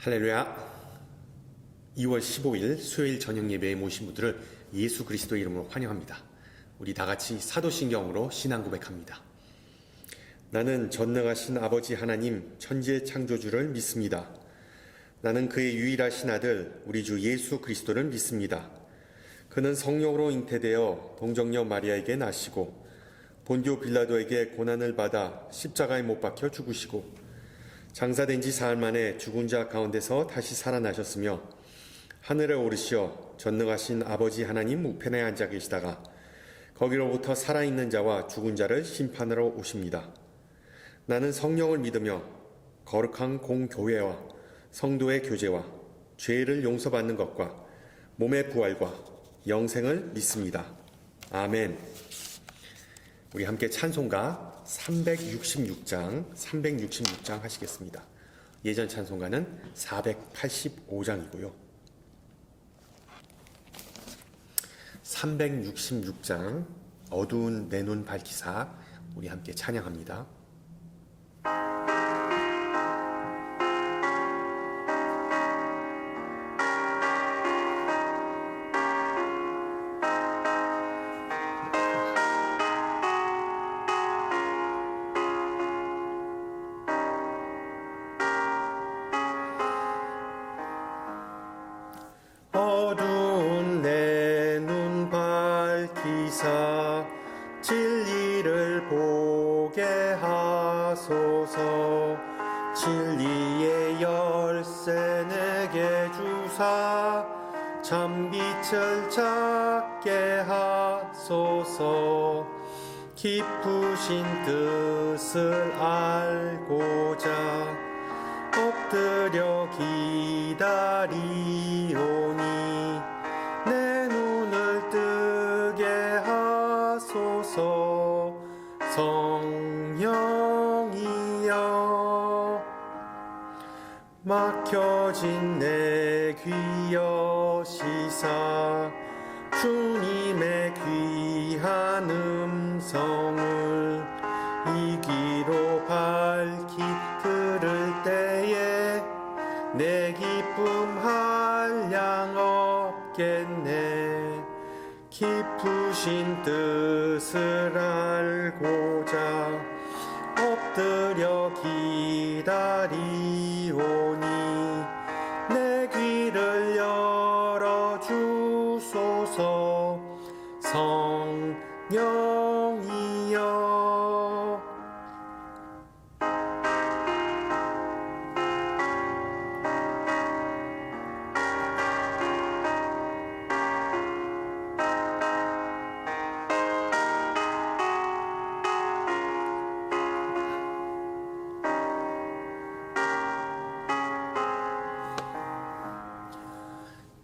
할렐루야. 2월 15일 수요일 저녁 예배에 모신 분들을 예수 그리스도 이름으로 환영합니다. 우리 다 같이 사도신경으로 신앙 고백합니다. 나는 전능하신 아버지 하나님 천지의 창조주를 믿습니다. 나는 그의 유일하신 아들 우리 주 예수 그리스도를 믿습니다. 그는 성령으로 잉태되어 동정녀 마리아에게 나시고 본디오 빌라도에게 고난을 받아 십자가에 못 박혀 죽으시고 장사된 지 사흘 만에 죽은 자 가운데서 다시 살아나셨으며 하늘에 오르시어 전능하신 아버지 하나님 우편에 앉아 계시다가 거기로부터 살아있는 자와 죽은 자를 심판하러 오십니다. 나는 성령을 믿으며 거룩한 공교회와 성도의 교제와 죄를 용서받는 것과 몸의 부활과 영생을 믿습니다. 아멘. 우리 함께 찬송가 366장 하시겠습니다. 예전 찬송가는 485장이고요. 366장 어두운 내 눈 밝히사 우리 함께 찬양합니다. 어두운 내 눈 밝히사 진리를 보게 하소서. 진리의 열쇠 내게 주사 참빛을 찾게 하소서. 깊으신 뜻을 알고자 엎드려 기다리오니 내 눈을 뜨게 하소서. 성령이여 막혀진 내 귀 여시사 주님의 귀한 음성을 이 귀로 밝히 들을 때에 내 기쁨 한량 없겠네. 깊으신 뜻을 알고자 엎드려 기다리오니 내 귀를 열어주소서. 성령이여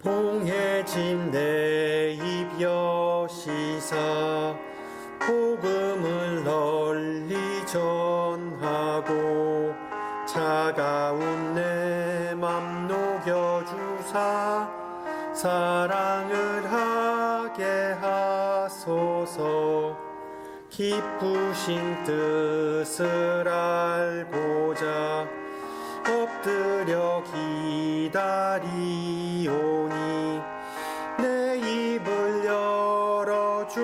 봉해진 내 입 여시사 복음을 널리 전하고 차가운 내 맘 녹여주사 사랑을 하게 하소서. 깊으신 뜻을 알고자 엎드려 기다리오니 내 입을 열어주소서.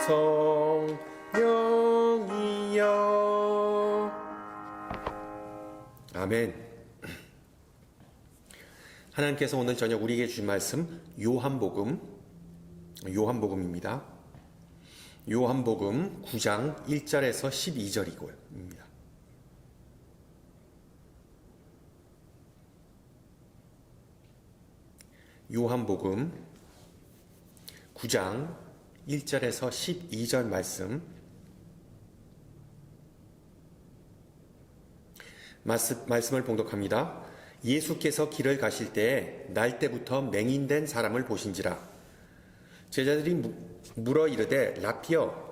성령이여 아멘. 하나님께서 오늘 저녁 우리에게 주신 말씀 요한복음입니다. 요한복음 9장 1절에서 12절입니다. 요한복음 9장 1절에서 12절 말씀을 봉독합니다. 예수께서 길을 가실 때에 날 때부터 맹인된 사람을 보신지라. 제자들이 물어 이르되 라피여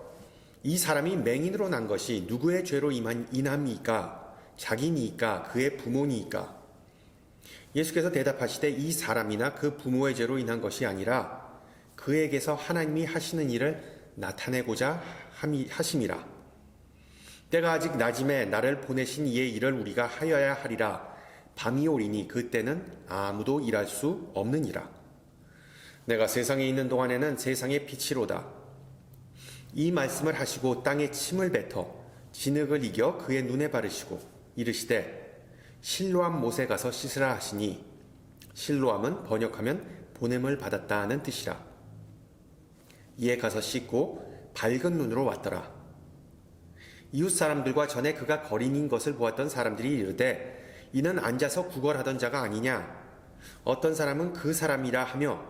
이 사람이 맹인으로 난 것이 누구의 죄로 인함이니까 자기니까 그의 부모니까. 예수께서 대답하시되 이 사람이나 그 부모의 죄로 인한 것이 아니라 그에게서 하나님이 하시는 일을 나타내고자 하심이라. 때가 아직 낮음에 나를 보내신 이의 일을 우리가 하여야 하리라. 밤이 오리니 그때는 아무도 일할 수 없느니라. 내가 세상에 있는 동안에는 세상의 빛이로다. 이 말씀을 하시고 땅에 침을 뱉어 진흙을 이겨 그의 눈에 바르시고 이르시되 실로암 못에 가서 씻으라 하시니 실로암은 번역하면 보냄을 받았다 하는 뜻이라. 이에 가서 씻고 밝은 눈으로 왔더라. 이웃 사람들과 전에 그가 거린인 것을 보았던 사람들이 이르되 이는 앉아서 구걸하던 자가 아니냐. 어떤 사람은 그 사람이라 하며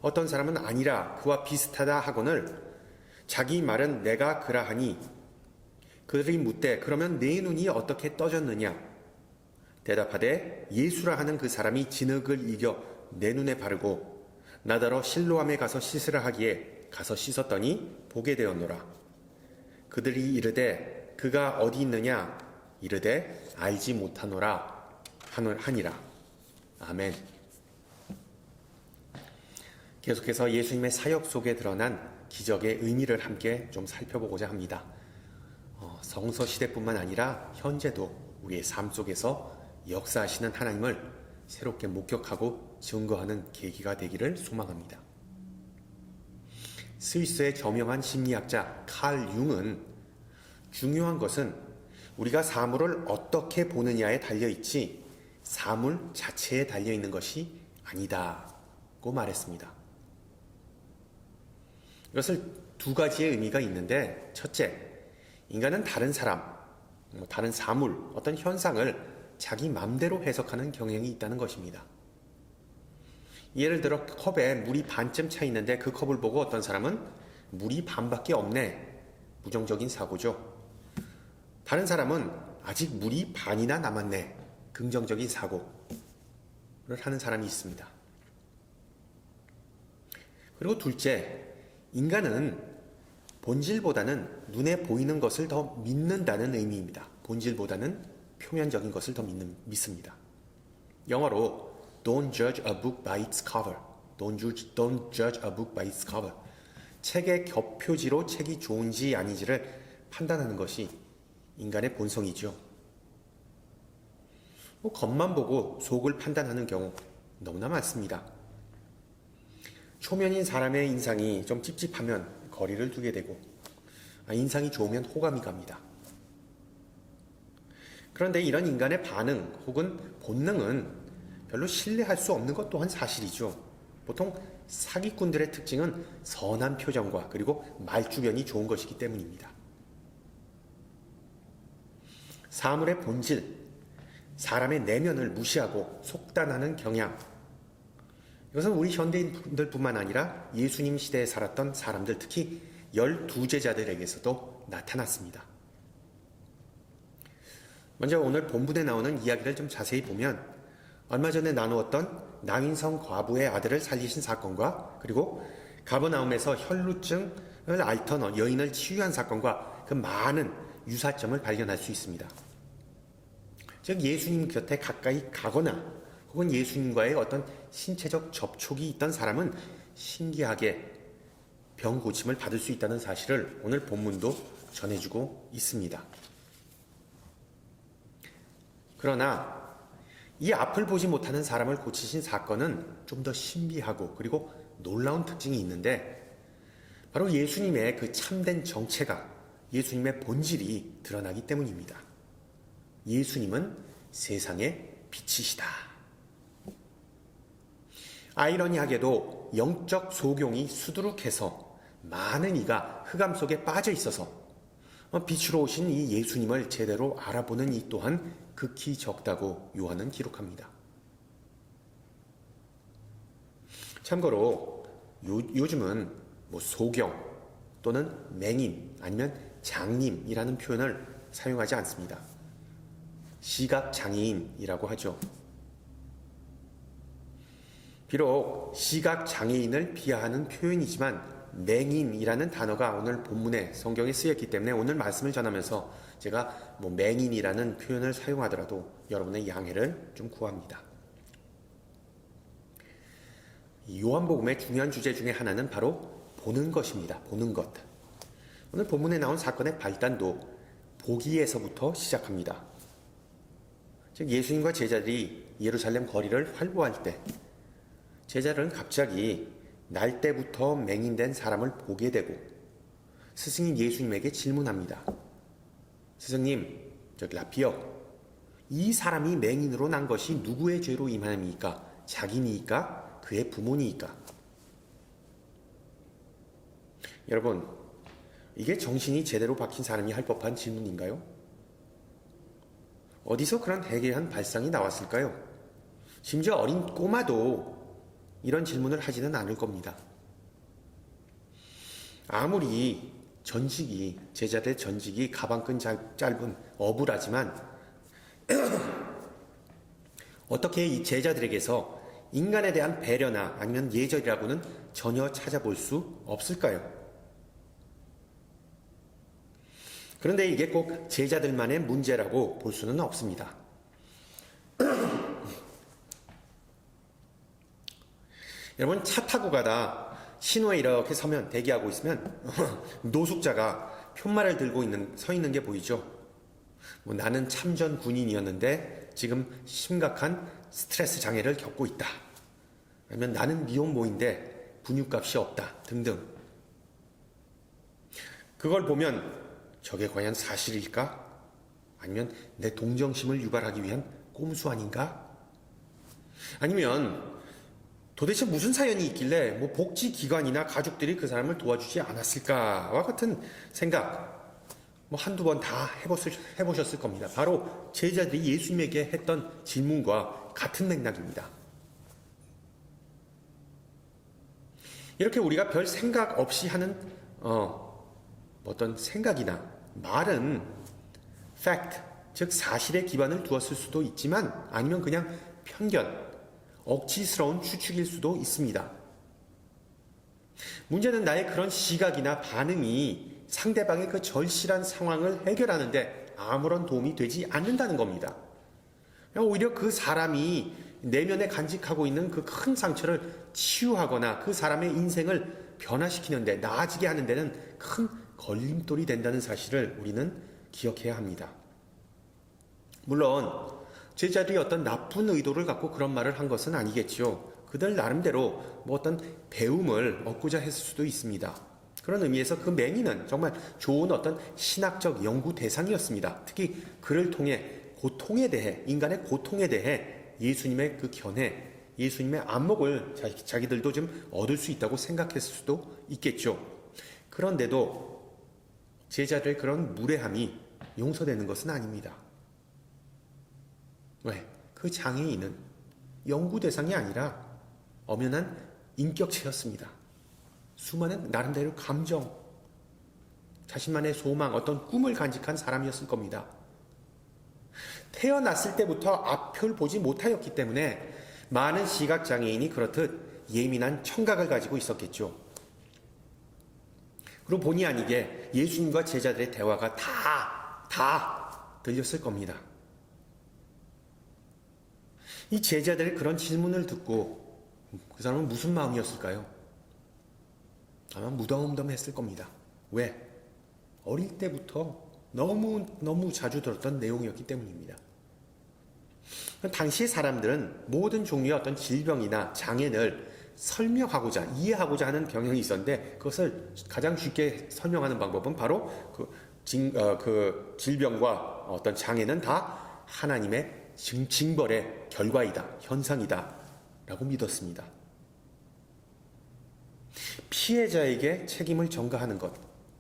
어떤 사람은 아니라 그와 비슷하다 하거늘 자기 말은 내가 그라하니 그들이 묻되 그러면 내 눈이 어떻게 떠졌느냐. 대답하되 예수라 하는 그 사람이 진흙을 이겨 내 눈에 바르고 나더러 실로암에 가서 씻으라 하기에 가서 씻었더니 보게 되었노라. 그들이 이르되 그가 어디 있느냐. 이르되 알지 못하노라 하니라. 아멘. 계속해서 예수님의 사역 속에 드러난 기적의 의미를 함께 좀 살펴보고자 합니다. 성서 시대뿐만 아니라 현재도 우리의 삶 속에서 역사하시는 하나님을 새롭게 목격하고 증거하는 계기가 되기를 소망합니다. 스위스의 저명한 심리학자 칼 융은 중요한 것은 우리가 사물을 어떻게 보느냐에 달려있지 사물 자체에 달려있는 것이 아니다고 말했습니다. 이것을 두 가지의 의미가 있는데, 첫째, 인간은 다른 사람, 다른 사물, 어떤 현상을 자기 맘대로 해석하는 경향이 있다는 것입니다. 예를 들어 컵에 물이 반쯤 차 있는데 그 컵을 보고 어떤 사람은 물이 반밖에 없네. 부정적인 사고죠. 다른 사람은 아직 물이 반이나 남았네. 긍정적인 사고를 하는 사람이 있습니다. 그리고 둘째, 인간은 본질보다는 눈에 보이는 것을 더 믿는다는 의미입니다. 본질보다는 표면적인 것을 더 믿습니다. 영어로 Don't judge a book by its cover. Don't judge a book by its cover. 책의 겹표지로 책이 좋은지 아닌지를 판단하는 것이 인간의 본성이죠. 겉만 보고 속을 판단하는 경우 너무나 많습니다. 초면인 사람의 인상이 좀 찝찝하면 거리를 두게 되고 인상이 좋으면 호감이 갑니다. 그런데 이런 인간의 반응 혹은 본능은 별로 신뢰할 수 없는 것 또한 사실이죠. 보통 사기꾼들의 특징은 선한 표정과 그리고 말주변이 좋은 것이기 때문입니다. 사물의 본질, 사람의 내면을 무시하고 속단하는 경향, 이것은 우리 현대인들뿐만 아니라 예수님 시대에 살았던 사람들, 특히 12제자들에게서도 나타났습니다. 먼저 오늘 본문에 나오는 이야기를 좀 자세히 보면 얼마 전에 나누었던 나윈성 과부의 아들을 살리신 사건과 그리고 가버나움에서 혈루증을 앓던 여인을 치유한 사건과 그 많은 유사점을 발견할 수 있습니다. 즉 예수님 곁에 가까이 가거나 혹은 예수님과의 어떤 신체적 접촉이 있던 사람은 신기하게 병 고침을 받을 수 있다는 사실을 오늘 본문도 전해주고 있습니다. 그러나 이 앞을 보지 못하는 사람을 고치신 사건은 좀 더 신비하고 그리고 놀라운 특징이 있는데 바로 예수님의 그 참된 정체가 예수님의 본질이 드러나기 때문입니다. 예수님은 세상의 빛이시다. 아이러니하게도 영적 소경이 수두룩해서 많은 이가 흑암 속에 빠져 있어서 빛으로 오신 이 예수님을 제대로 알아보는 이 또한 극히 적다고 요한은 기록합니다. 참고로 요즘은 소경 또는 맹인 아니면 장님이라는 표현을 사용하지 않습니다. 시각장애인이라고 하죠. 비록 시각장애인을 비하하는 표현이지만 맹인이라는 단어가 오늘 본문에 성경에 쓰였기 때문에 오늘 말씀을 전하면서 제가 맹인이라는 표현을 사용하더라도 여러분의 양해를 좀 구합니다. 요한복음의 중요한 주제 중에 하나는 바로 보는 것입니다. 보는 것. 오늘 본문에 나온 사건의 발단도 보기에서부터 시작합니다. 즉 예수님과 제자들이 예루살렘 거리를 활보할 때 제자들은 갑자기 날 때부터 맹인된 사람을 보게 되고 스승인 예수님에게 질문합니다. 스승님, 라피어, 이 사람이 맹인으로 난 것이 누구의 죄로 인함이니까? 자기니까? 그의 부모니까? 여러분, 이게 정신이 제대로 박힌 사람이 할 법한 질문인가요? 어디서 그런 해괴한 발상이 나왔을까요? 심지어 어린 꼬마도 이런 질문을 하지는 않을 겁니다. 아무리 제자들의 전직이 가방끈 짧은 어부라지만 어떻게 이 제자들에게서 인간에 대한 배려나 아니면 예절이라고는 전혀 찾아볼 수 없을까요? 그런데 이게 꼭 제자들만의 문제라고 볼 수는 없습니다. 여러분, 차 타고 가다 신호에 이렇게 서면 대기하고 있으면 노숙자가 편말을 들고 서 있는 게 보이죠. 나는 참전 군인이었는데 지금 심각한 스트레스 장애를 겪고 있다. 아니면 나는 미혼모인데 분유값이 없다. 등등. 그걸 보면 저게 과연 사실일까? 아니면 내 동정심을 유발하기 위한 꼼수 아닌가? 아니면 도대체 무슨 사연이 있길래 복지기관이나 가족들이 그 사람을 도와주지 않았을까와 같은 생각 한두 번 다 해보셨을 겁니다. 바로 제자들이 예수님에게 했던 질문과 같은 맥락입니다. 이렇게 우리가 별 생각 없이 하는 어떤 생각이나 말은 fact, 즉 사실에 기반을 두었을 수도 있지만 아니면 그냥 편견, 억지스러운 추측일 수도 있습니다. 문제는 나의 그런 시각이나 반응이 상대방의 그 절실한 상황을 해결하는데 아무런 도움이 되지 않는다는 겁니다. 오히려 그 사람이 내면에 간직하고 있는 그 큰 상처를 치유하거나 그 사람의 인생을 변화시키는데, 나아지게 하는 데는 큰 걸림돌이 된다는 사실을 우리는 기억해야 합니다. 물론 제자들이 어떤 나쁜 의도를 갖고 그런 말을 한 것은 아니겠죠. 그들 나름대로 어떤 배움을 얻고자 했을 수도 있습니다. 그런 의미에서 그 맹인은 정말 좋은 어떤 신학적 연구 대상이었습니다. 특히 그를 통해 고통에 대해, 인간의 고통에 대해 예수님의 그 견해, 예수님의 안목을 자기들도 좀 얻을 수 있다고 생각했을 수도 있겠죠. 그런데도 제자들의 그런 무례함이 용서되는 것은 아닙니다. 왜? 그 장애인은 연구 대상이 아니라 엄연한 인격체였습니다. 수많은 나름대로 감정, 자신만의 소망, 어떤 꿈을 간직한 사람이었을 겁니다. 태어났을 때부터 앞을 보지 못하였기 때문에 많은 시각장애인이 그렇듯 예민한 청각을 가지고 있었겠죠. 그리고 본의 아니게 예수님과 제자들의 대화가 다 들렸을 겁니다. 이 제자들의 그런 질문을 듣고 그 사람은 무슨 마음이었을까요? 아마 무덤덤했을 겁니다. 왜? 어릴 때부터 너무 자주 들었던 내용이었기 때문입니다. 당시 사람들은 모든 종류의 어떤 질병이나 장애를 설명하고자, 이해하고자 하는 경향이 있었는데, 그것을 가장 쉽게 설명하는 방법은 바로 그 질병과 어떤 장애는 다 하나님의 징벌의 결과이다, 현상이다 라고 믿었습니다. 피해자에게 책임을 전가하는 것,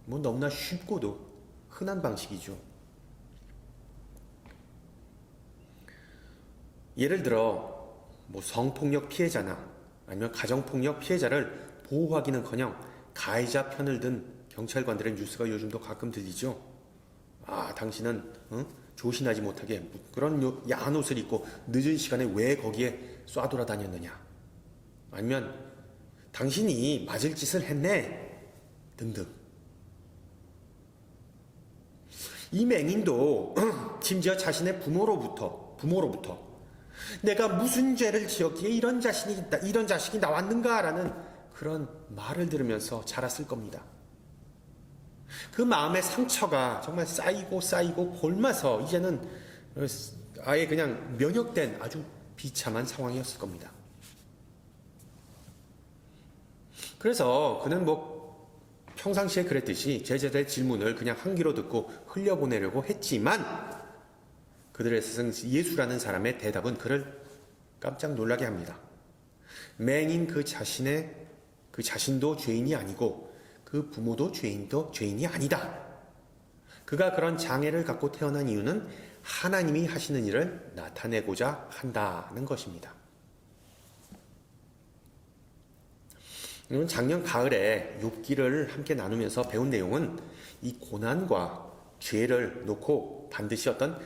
너무나 쉽고도 흔한 방식이죠. 예를 들어 성폭력 피해자나 아니면 가정폭력 피해자를 보호하기는커녕 가해자 편을 든 경찰관들의 뉴스가 요즘도 가끔 들리죠. 당신은 조신하지 못하게 그런 야한 옷을 입고 늦은 시간에 왜 거기에 쏴돌아다녔느냐, 아니면 당신이 맞을 짓을 했네 등등. 이 맹인도 심지어 자신의 부모로부터 내가 무슨 죄를 지었기에 이런 자식이 나왔는가라는 그런 말을 들으면서 자랐을 겁니다. 그 마음의 상처가 정말 쌓이고 쌓이고 골마서 이제는 아예 그냥 면역된 아주 비참한 상황이었을 겁니다. 그래서 그는 평상시에 그랬듯이 제자들의 질문을 그냥 한 귀로 듣고 흘려보내려고 했지만 그들의 스승 예수라는 사람의 대답은 그를 깜짝 놀라게 합니다. 맹인 그 자신도 죄인이 아니고 그 부모도 죄인이 아니다. 그가 그런 장애를 갖고 태어난 이유는 하나님이 하시는 일을 나타내고자 한다는 것입니다. 여러분, 작년 가을에 욥기를 함께 나누면서 배운 내용은 이 고난과 죄를 놓고 반드시 어떤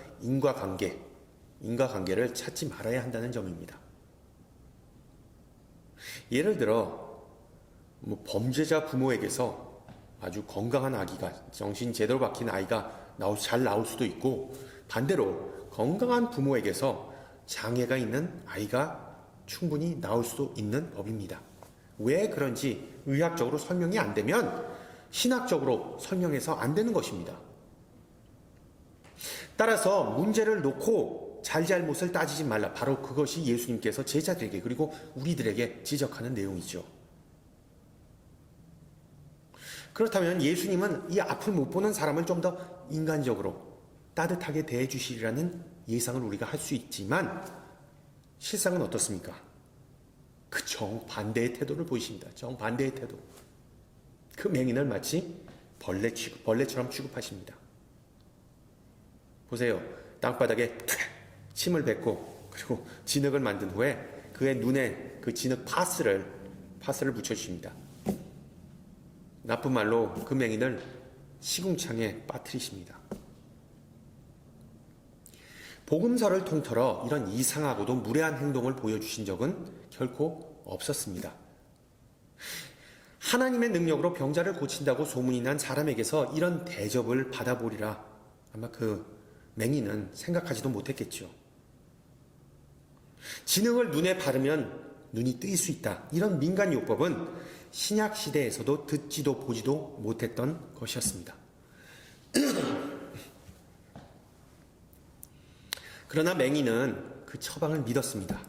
인과관계를 찾지 말아야 한다는 점입니다. 예를 들어 범죄자 부모에게서 아주 건강한 아기가, 정신 제대로 박힌 아이가 잘 나올 수도 있고, 반대로 건강한 부모에게서 장애가 있는 아이가 충분히 나올 수도 있는 법입니다. 왜 그런지 의학적으로 설명이 안 되면 신학적으로 설명해서 안 되는 것입니다. 따라서 문제를 놓고 잘잘못을 따지지 말라. 바로 그것이 예수님께서 제자들에게 그리고 우리들에게 지적하는 내용이죠. 그렇다면 예수님은 이 앞을 못 보는 사람을 좀 더 인간적으로 따뜻하게 대해 주시리라는 예상을 우리가 할 수 있지만 실상은 어떻습니까? 그 정반대의 태도를 보이십니다. 정반대의 태도. 그 맹인을 마치 벌레처럼 취급하십니다. 보세요. 땅바닥에 침을 뱉고 그리고 진흙을 만든 후에 그의 눈에 그 진흙 파스를 붙여주십니다. 나쁜 말로 그 맹인을 시궁창에 빠뜨리십니다. 복음서를 통틀어 이런 이상하고도 무례한 행동을 보여주신 적은 결코 없었습니다. 하나님의 능력으로 병자를 고친다고 소문이 난 사람에게서 이런 대접을 받아보리라 아마 그 맹인은 생각하지도 못했겠죠. 진흙을 눈에 바르면 눈이 뜨일 수 있다. 이런 민간요법은 신약 시대에서도 듣지도 보지도 못했던 것이었습니다. 그러나 맹인은 그 처방을 믿었습니다.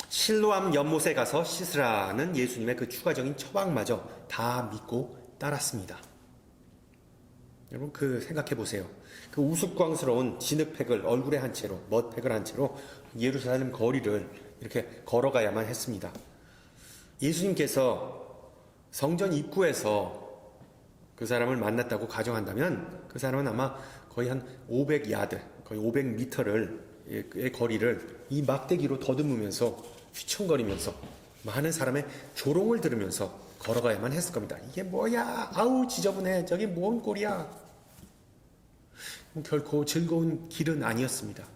실로암 연못에 가서 씻으라는 예수님의 그 추가적인 처방마저 다 믿고 따랐습니다. 여러분 생각해 보세요. 그 우스꽝스러운 진흙팩을 얼굴에 한 채로, 멋팩을 한 채로 예루살렘 거리를 이렇게 걸어가야만 했습니다. 예수님께서 성전 입구에서 그 사람을 만났다고 가정한다면 그 사람은 아마 거의 한 500야드, 거의 500m의 거리를 이 막대기로 더듬으면서 휘청거리면서 많은 사람의 조롱을 들으면서 걸어가야만 했을 겁니다. 이게 뭐야? 아우 지저분해. 저기 뭔 꼴이야? 결코 즐거운 길은 아니었습니다.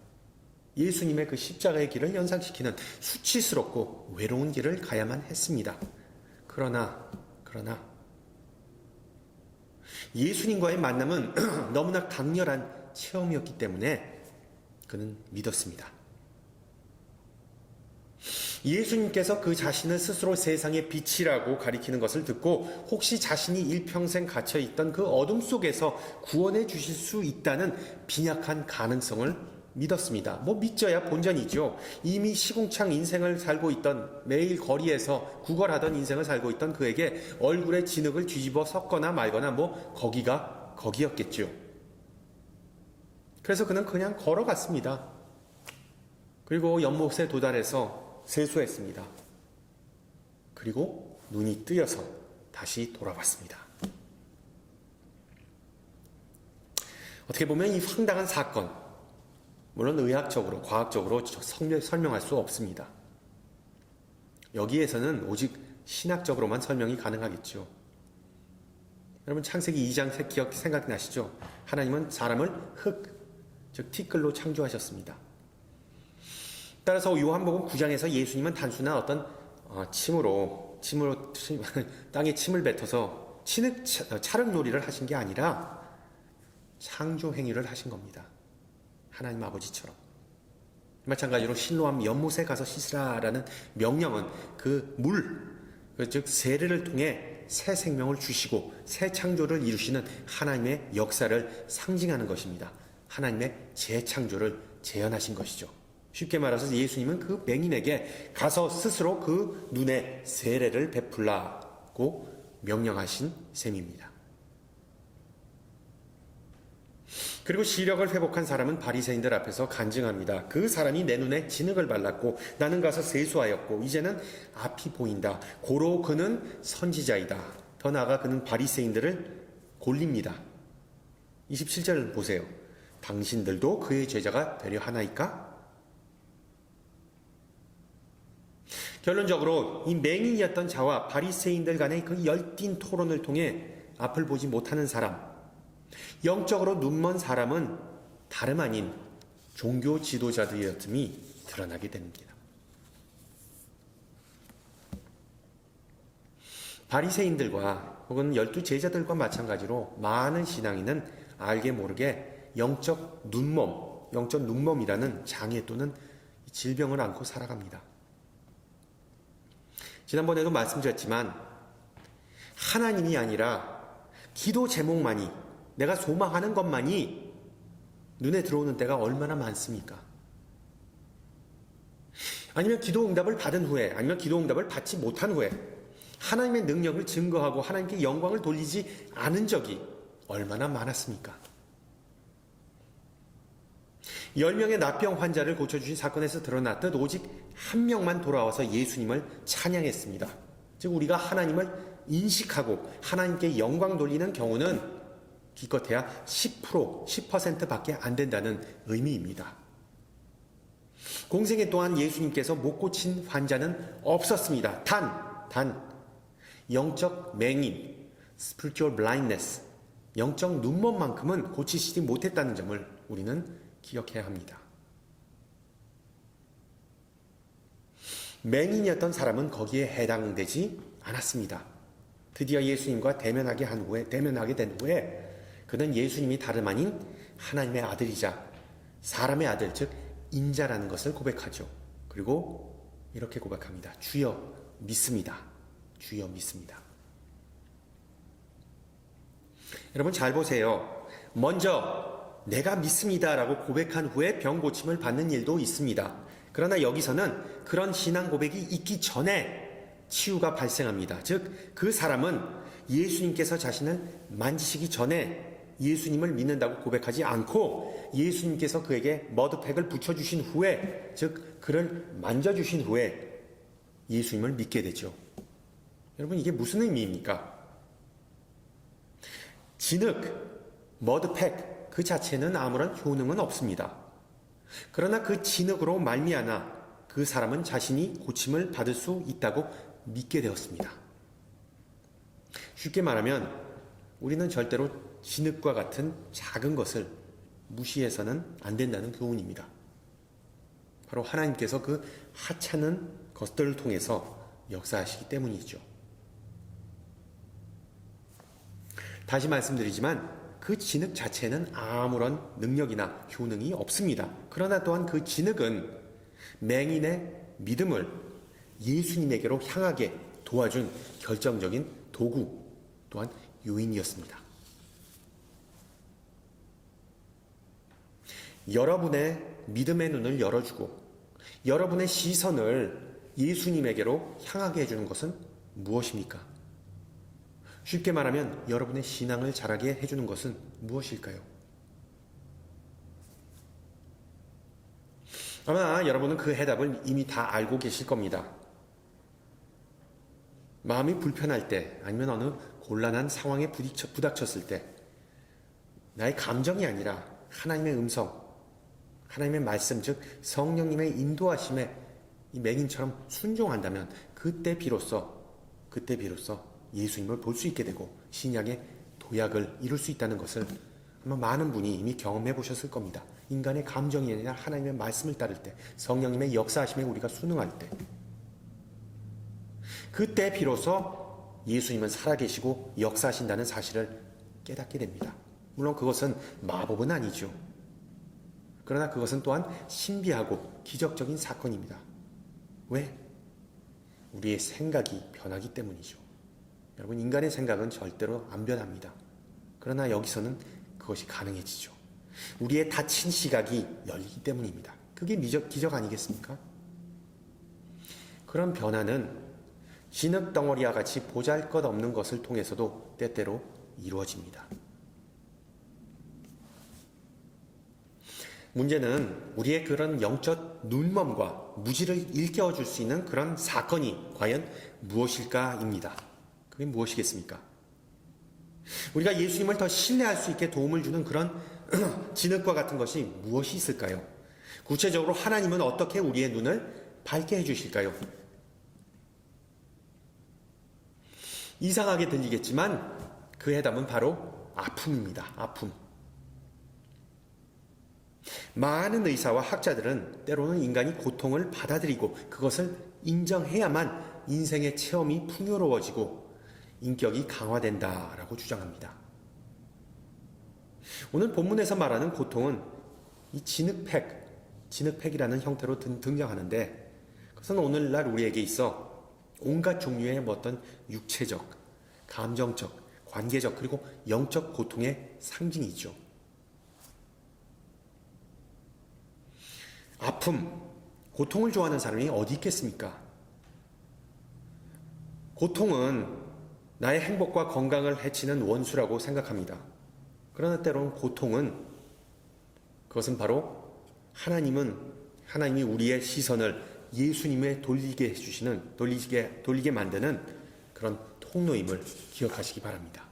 예수님의 그 십자가의 길을 연상시키는 수치스럽고 외로운 길을 가야만 했습니다. 그러나 예수님과의 만남은 너무나 강렬한 체험이었기 때문에 그는 믿었습니다. 예수님께서 그 자신을 스스로 세상의 빛이라고 가리키는 것을 듣고 혹시 자신이 일평생 갇혀있던 그 어둠 속에서 구원해 주실 수 있다는 빈약한 가능성을 믿었습니다. 믿져야 본전이죠. 이미 시궁창 인생을 살고 있던, 매일 거리에서 구걸하던 인생을 살고 있던 그에게 얼굴에 진흙을 뒤집어 섞거나 말거나 거기가 거기였겠죠. 그래서 그는 그냥 걸어갔습니다. 그리고 연못에 도달해서 세수했습니다. 그리고 눈이 뜨여서 다시 돌아왔습니다. 어떻게 보면 이 황당한 사건, 물론 의학적으로, 과학적으로 설명할 수 없습니다. 여기에서는 오직 신학적으로만 설명이 가능하겠죠. 여러분 창세기 2장 기억 생각나시죠? 하나님은 사람을 즉 티끌로 창조하셨습니다. 따라서 요한복음 9장에서 예수님은 단순한 어떤 침으로 땅에 침을 뱉어서 차륵놀이를 하신 게 아니라 창조 행위를 하신 겁니다. 하나님 아버지처럼. 마찬가지로 실로암 연못에 가서 씻으라라는 명령은 그 물, 즉 세례를 통해 인간에게 새 생명을 주시고 새 창조를 이루시는 하나님의 역사를 상징하는 것입니다. 하나님의 재창조를 재현하신 것이죠. 쉽게 말해서 예수님은 그 맹인에게 가서 스스로 그 눈에 세례를 베풀라고 명령하신 셈입니다. 그리고 시력을 회복한 사람은 바리새인들 앞에서 간증합니다. 그 사람이 내 눈에 진흙을 발랐고 나는 가서 세수하였고 이제는 앞이 보인다. 고로 그는 선지자이다. 더 나아가 그는 바리새인들을 골립니다. 27절 보세요. 당신들도 그의 제자가 되려 하나이까? 결론적으로 이 맹인이었던 자와 바리새인들 간의 그 열띤 토론을 통해 앞을 보지 못하는 사람, 영적으로 눈먼 사람은 다름 아닌 종교 지도자들이었음이 드러나게 됩니다. 바리새인들과 혹은 12제자들과 마찬가지로 많은 신앙인은 알게 모르게 영적 눈멈이라는 장애 또는 질병을 안고 살아갑니다. 지난번에도 말씀드렸지만 하나님이 아니라 기도 제목만이, 내가 소망하는 것만이 눈에 들어오는 때가 얼마나 많습니까? 아니면 기도 응답을 받은 후에, 아니면 기도 응답을 받지 못한 후에 하나님의 능력을 증거하고 하나님께 영광을 돌리지 않은 적이 얼마나 많았습니까? 10명의 납병 환자를 고쳐주신 사건에서 드러났듯 오직 한 명만 돌아와서 예수님을 찬양했습니다. 즉 우리가 하나님을 인식하고 하나님께 영광 돌리는 경우는 기껏해야 10%밖에 안 된다는 의미입니다. 공생애 동안 예수님께서 못 고친 환자는 없었습니다. 단 영적 맹인, spiritual blindness, 영적 눈먼만큼은 고치시지 못했다는 점을 우리는 기억해야 합니다. 맹인이었던 사람은 거기에 해당되지 않았습니다. 드디어 예수님과 대면하게 된 후에 그는 예수님이 다름 아닌 하나님의 아들이자 사람의 아들, 즉 인자라는 것을 고백하죠. 그리고 이렇게 고백합니다. 주여 믿습니다. 주여 믿습니다. 여러분 잘 보세요. 먼저 내가 믿습니다라고 고백한 후에 병 고침을 받는 일도 있습니다. 그러나 여기서는 그런 신앙 고백이 있기 전에 치유가 발생합니다. 즉 그 사람은 예수님께서 자신을 만지시기 전에 예수님을 믿는다고 고백하지 않고 예수님께서 그에게 머드팩을 붙여주신 후에, 즉 그를 만져주신 후에 예수님을 믿게 되죠. 여러분 이게 무슨 의미입니까? 진흙, 머드팩 그 자체는 아무런 효능은 없습니다. 그러나 그 진흙으로 말미암아 그 사람은 자신이 고침을 받을 수 있다고 믿게 되었습니다. 쉽게 말하면 우리는 절대로 진흙과 같은 작은 것을 무시해서는 안 된다는 교훈입니다. 바로 하나님께서 그 하찮은 것들을 통해서 역사하시기 때문이죠. 다시 말씀드리지만 그 진흙 자체는 아무런 능력이나 효능이 없습니다. 그러나 또한 그 진흙은 맹인의 믿음을 예수님에게로 향하게 도와준 결정적인 도구 또한 요인이었습니다. 여러분의 믿음의 눈을 열어주고 여러분의 시선을 예수님에게로 향하게 해주는 것은 무엇입니까? 쉽게 말하면 여러분의 신앙을 자라게 해주는 것은 무엇일까요? 아마 여러분은 그 해답을 이미 다 알고 계실 겁니다. 마음이 불편할 때 아니면 어느 곤란한 상황에 부닥쳤을 때 나의 감정이 아니라 하나님의 음성, 하나님의 말씀, 즉 성령님의 인도하심에 이 맹인처럼 순종한다면 그때 비로소 예수님을 볼 수 있게 되고 신약의 도약을 이룰 수 있다는 것을 아마 많은 분이 이미 경험해 보셨을 겁니다. 인간의 감정이 아니라 하나님의 말씀을 따를 때, 성령님의 역사하심에 우리가 순응할 때, 그때 비로소 예수님은 살아계시고 역사하신다는 사실을 깨닫게 됩니다. 물론 그것은 마법은 아니죠. 그러나 그것은 또한 신비하고 기적적인 사건입니다. 왜? 우리의 생각이 변하기 때문이죠. 여러분, 인간의 생각은 절대로 안 변합니다. 그러나 여기서는 그것이 가능해지죠. 우리의 닫힌 시각이 열리기 때문입니다. 그게 기적 아니겠습니까? 그런 변화는 진흙 덩어리와 같이 보잘것없는 것을 통해서도 때때로 이루어집니다. 문제는 우리의 그런 영적 눈먼과 무지를 일깨워줄 수 있는 그런 사건이 과연 무엇일까입니다. 그게 무엇이겠습니까? 우리가 예수님을 더 신뢰할 수 있게 도움을 주는 그런 진흙과 같은 것이 무엇이 있을까요? 구체적으로 하나님은 어떻게 우리의 눈을 밝게 해주실까요? 이상하게 들리겠지만 그 해답은 바로 아픔입니다. 아픔. 많은 의사와 학자들은 때로는 인간이 고통을 받아들이고 그것을 인정해야만 인생의 체험이 풍요로워지고 인격이 강화된다라고 주장합니다. 오늘 본문에서 말하는 고통은 이 진흙팩이라는 형태로 등장하는데 그것은 오늘날 우리에게 있어 온갖 종류의 어떤 육체적, 감정적, 관계적 그리고 영적 고통의 상징이죠. 아픔, 고통을 좋아하는 사람이 어디 있겠습니까? 고통은 나의 행복과 건강을 해치는 원수라고 생각합니다. 그러나 때로는 고통은 그것은 바로 하나님이 우리의 시선을 예수님에 돌리게 만드는 그런 통로임을 기억하시기 바랍니다.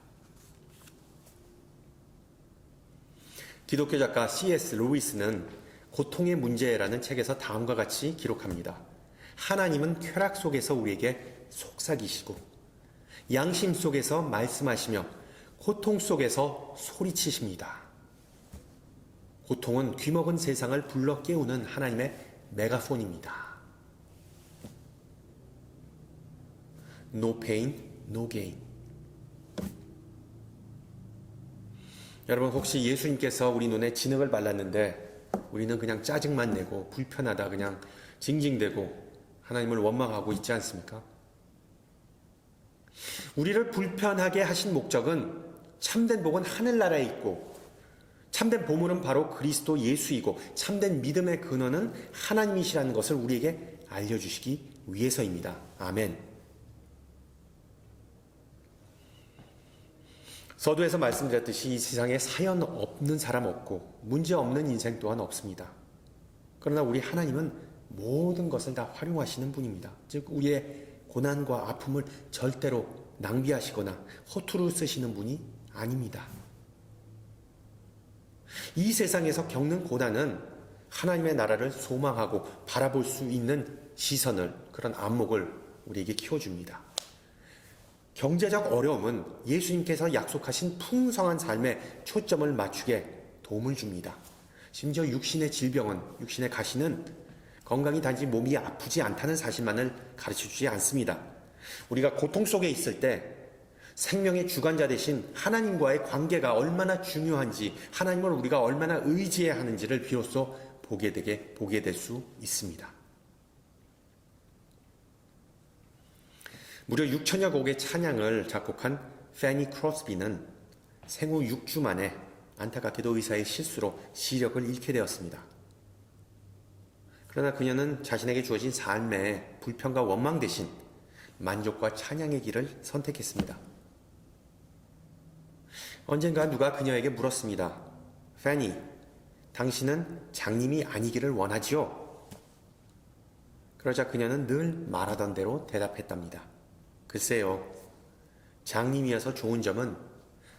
기독교 작가 C.S. 루이스는 고통의 문제라는 책에서 다음과 같이 기록합니다. 하나님은 쾌락 속에서 우리에게 속삭이시고 양심 속에서 말씀하시며 고통 속에서 소리치십니다. 고통은 귀먹은 세상을 불러 깨우는 하나님의 메가폰입니다. No pain, no gain. 여러분, 혹시 예수님께서 우리 눈에 진흙을 발랐는데 우리는 그냥 짜증만 내고 불편하다 그냥 징징대고 하나님을 원망하고 있지 않습니까? 우리를 불편하게 하신 목적은 참된 복은 하늘나라에 있고 참된 보물은 바로 그리스도 예수이고 참된 믿음의 근원은 하나님이시라는 것을 우리에게 알려주시기 위해서입니다. 아멘. 서두에서 말씀드렸듯이 이 세상에 사연 없는 사람 없고 문제 없는 인생 또한 없습니다. 그러나 우리 하나님은 모든 것을 다 활용하시는 분입니다. 즉 우리의 고난과 아픔을 절대로 낭비하시거나 허투루 쓰시는 분이 아닙니다. 이 세상에서 겪는 고난은 하나님의 나라를 소망하고 바라볼 수 있는 시선을, 그런 안목을 우리에게 키워줍니다. 경제적 어려움은 예수님께서 약속하신 풍성한 삶에 초점을 맞추게 도움을 줍니다. 심지어 육신의 질병은, 육신의 가시는 건강이 단지 몸이 아프지 않다는 사실만을 가르쳐주지 않습니다. 우리가 고통 속에 있을 때 생명의 주관자 되신 하나님과의 관계가 얼마나 중요한지, 하나님을 우리가 얼마나 의지해야 하는지를 비로소 보게 될 수 있습니다. 무려 6천여 곡의 찬양을 작곡한 패니 크로스비는 생후 6주 만에 안타깝게도 의사의 실수로 시력을 잃게 되었습니다. 그러나 그녀는 자신에게 주어진 삶의 불평과 원망 대신 만족과 찬양의 길을 선택했습니다. 언젠가 누가 그녀에게 물었습니다. 패니, 당신은 장님이 아니기를 원하지요? 그러자 그녀는 늘 말하던 대로 대답했답니다. 글쎄요, 장님이어서 좋은 점은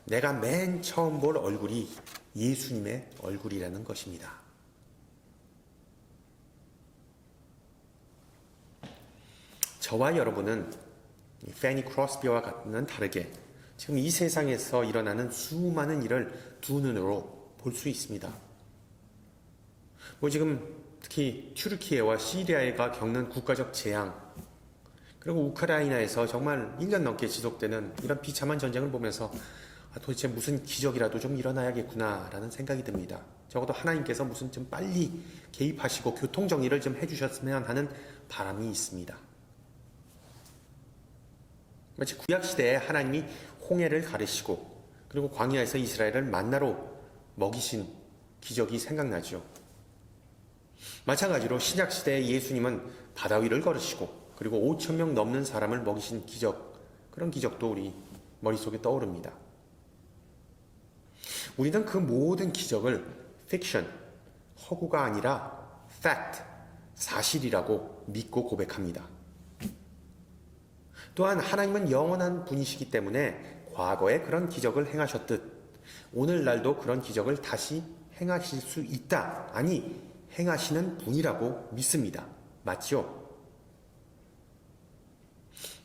내가 맨 처음 볼 얼굴이 예수님의 얼굴이라는 것입니다. 저와 여러분은 패니 크로스비와는 다르게 지금 이 세상에서 일어나는 수많은 일을 두 눈으로 볼 수 있습니다. 지금 특히 튀르키예와 시리아가 겪는 국가적 재앙, 그리고 우크라이나에서 정말 1년 넘게 지속되는 이런 비참한 전쟁을 보면서 도대체 무슨 기적이라도 좀 일어나야겠구나라는 생각이 듭니다. 적어도 하나님께서 무슨 좀 빨리 개입하시고 교통정리를 좀 해주셨으면 하는 바람이 있습니다. 마치 구약시대에 하나님이 홍해를 가르시고 그리고 광야에서 이스라엘을 만나로 먹이신 기적이 생각나죠. 마찬가지로 신약시대에 예수님은 바다 위를 걸으시고 그리고 5천 명 넘는 사람을 먹이신 기적, 그런 기적도 우리 머릿속에 떠오릅니다. 우리는 그 모든 기적을 fiction, 허구가 아니라 fact, 사실이라고 믿고 고백합니다. 또한 하나님은 영원한 분이시기 때문에 과거에 그런 기적을 행하셨듯 오늘날도 그런 기적을 다시 행하실 수 있다, 아니 행하시는 분이라고 믿습니다. 맞죠?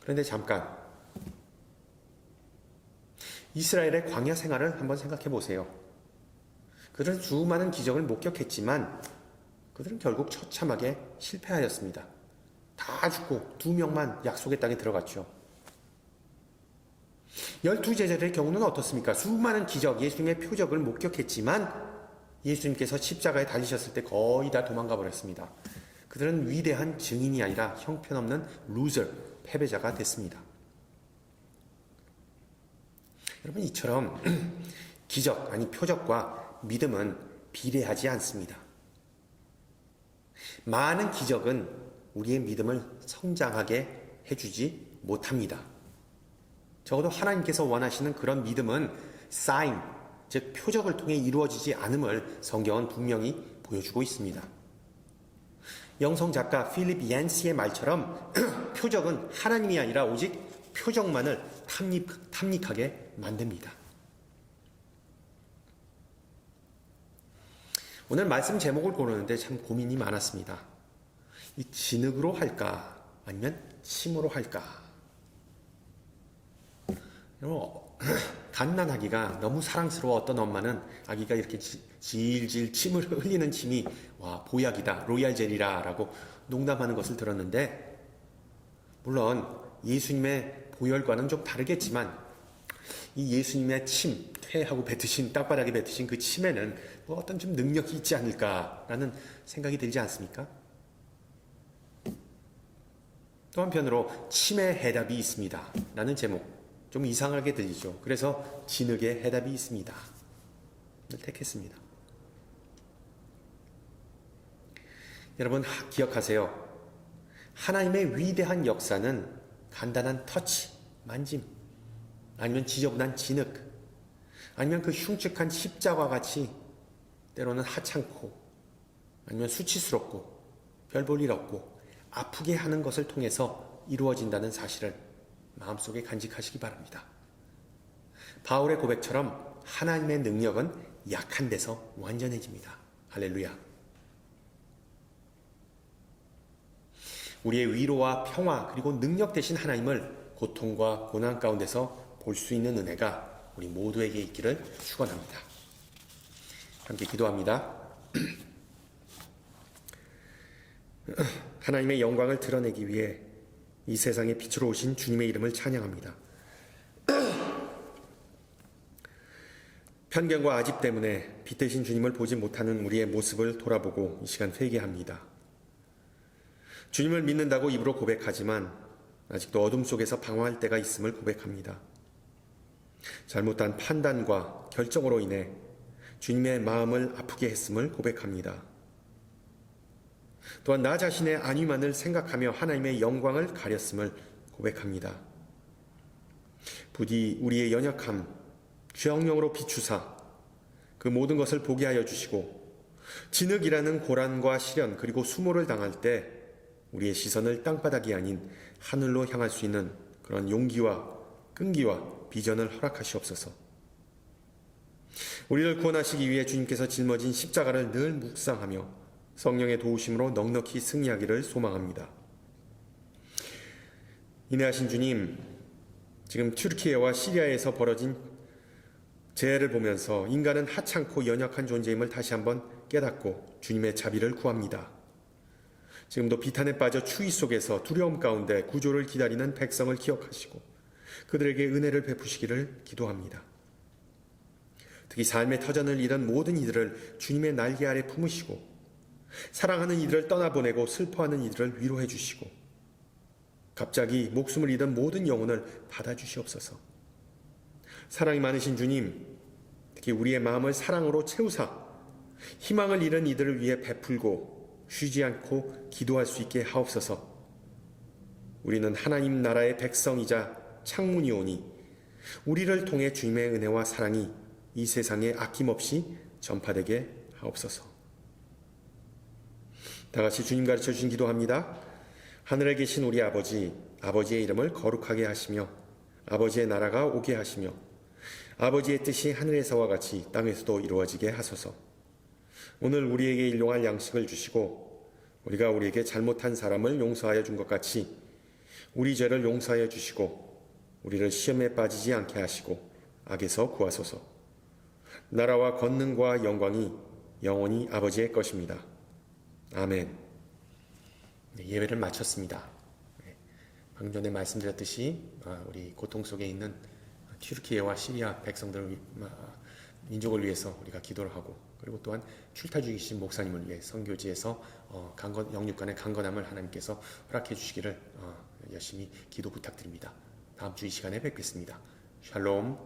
그런데 잠깐, 이스라엘의 광야 생활을 한번 생각해 보세요. 그들은 수많은 기적을 목격했지만 그들은 결국 처참하게 실패하였습니다. 다 죽고 2명만 약속의 땅에 들어갔죠. 12제자들의 경우는 어떻습니까? 수많은 기적, 예수님의 표적을 목격했지만 예수님께서 십자가에 달리셨을 때 거의 다 도망가 버렸습니다. 그들은 위대한 증인이 아니라 형편없는 루저, 패배자가 됐습니다. 여러분, 이처럼 기적, 아니 표적과 믿음은 비례하지 않습니다. 많은 기적은 우리의 믿음을 성장하게 해주지 못합니다. 적어도 하나님께서 원하시는 그런 믿음은 사인, 즉 표적을 통해 이루어지지 않음을 성경은 분명히 보여주고 있습니다. 영성 작가 필립 얀시의 말처럼 표적은 하나님이 아니라 오직 표적만을 탐닉하게 만듭니다. 오늘 말씀 제목을 고르는데 참 고민이 많았습니다. 이 진흙으로 할까 아니면 침으로 할까? 갓난아기가 너무 사랑스러워 어떤 엄마는 아기가 이렇게 질질 침을 흘리는 침이 와 보약이다, 로얄 젤리라 라고 농담하는 것을 들었는데, 물론 예수님의 보혈과는 좀 다르겠지만 이 예수님의 침, 퇴하고 뱉으신, 땅바닥에 뱉으신 그 침에는 뭐 어떤 좀 능력이 있지 않을까라는 생각이 들지 않습니까? 또 한편으로 침의 해답이 있습니다 라는 제목, 좀 이상하게 들리죠. 그래서 진흙의 해답이 있습니다 를 택했습니다. 여러분 기억하세요. 하나님의 위대한 역사는 간단한 터치, 만짐, 아니면 지저분한 진흙, 아니면 그 흉측한 십자가와 같이 때로는 하찮고 아니면 수치스럽고 별 볼 일 없고 아프게 하는 것을 통해서 이루어진다는 사실을 마음속에 간직하시기 바랍니다. 바울의 고백처럼 하나님의 능력은 약한 데서 완전해집니다. 할렐루야. 우리의 위로와 평화 그리고 능력 되신 하나님을 고통과 고난 가운데서 볼 수 있는 은혜가 우리 모두에게 있기를 축원합니다. 함께 기도합니다. 하나님의 영광을 드러내기 위해 이 세상에 빛으로 오신 주님의 이름을 찬양합니다. 편견과 아집 때문에 빛 대신 주님을 보지 못하는 우리의 모습을 돌아보고 이 시간 회개합니다. 주님을 믿는다고 입으로 고백하지만 아직도 어둠 속에서 방황할 때가 있음을 고백합니다. 잘못한 판단과 결정으로 인해 주님의 마음을 아프게 했음을 고백합니다. 또한 나 자신의 안위만을 생각하며 하나님의 영광을 가렸음을 고백합니다. 부디 우리의 연약함, 죄악령으로 비추사 그 모든 것을 보게 하여 주시고 진흙이라는 고난과 시련 그리고 수모를 당할 때 우리의 시선을 땅바닥이 아닌 하늘로 향할 수 있는 그런 용기와 끈기와 비전을 허락하시옵소서. 우리를 구원하시기 위해 주님께서 짊어진 십자가를 늘 묵상하며 성령의 도우심으로 넉넉히 승리하기를 소망합니다. 인내하신 주님, 지금 튀르키예와 시리아에서 벌어진 재해를 보면서 인간은 하찮고 연약한 존재임을 다시 한번 깨닫고 주님의 자비를 구합니다. 지금도 비탄에 빠져 추위 속에서 두려움 가운데 구조를 기다리는 백성을 기억하시고 그들에게 은혜를 베푸시기를 기도합니다. 특히 삶의 터전을 잃은 모든 이들을 주님의 날개 아래 품으시고 사랑하는 이들을 떠나보내고 슬퍼하는 이들을 위로해 주시고 갑자기 목숨을 잃은 모든 영혼을 받아주시옵소서. 사랑이 많으신 주님, 특히 우리의 마음을 사랑으로 채우사 희망을 잃은 이들을 위해 베풀고 쉬지 않고 기도할 수 있게 하옵소서. 우리는 하나님 나라의 백성이자 창문이오니 우리를 통해 주님의 은혜와 사랑이 이 세상에 아낌없이 전파되게 하옵소서. 다 같이 주님 가르쳐 주신 기도합니다. 하늘에 계신 우리 아버지, 아버지의 이름을 거룩하게 하시며 아버지의 나라가 오게 하시며 아버지의 뜻이 하늘에서와 같이 땅에서도 이루어지게 하소서. 오늘 우리에게 일용할 양식을 주시고 우리가 우리에게 잘못한 사람을 용서하여 준 것 같이 우리 죄를 용서하여 주시고 우리를 시험에 빠지지 않게 하시고 악에서 구하소서. 나라와 권능과 영광이 영원히 아버지의 것입니다. 아멘. 네, 예배를 마쳤습니다. 네, 방금 전에 말씀드렸듯이 우리 고통 속에 있는 튀르키예와 시리아 백성들 민족을 위해서 우리가 기도를 하고, 그리고 또한 출타주이신 목사님을 위해 선교지에서 영육간의 강건함을 하나님께서 허락해 주시기를 열심히 기도 부탁드립니다. 다음 주 이 시간에 뵙겠습니다. 샬롬.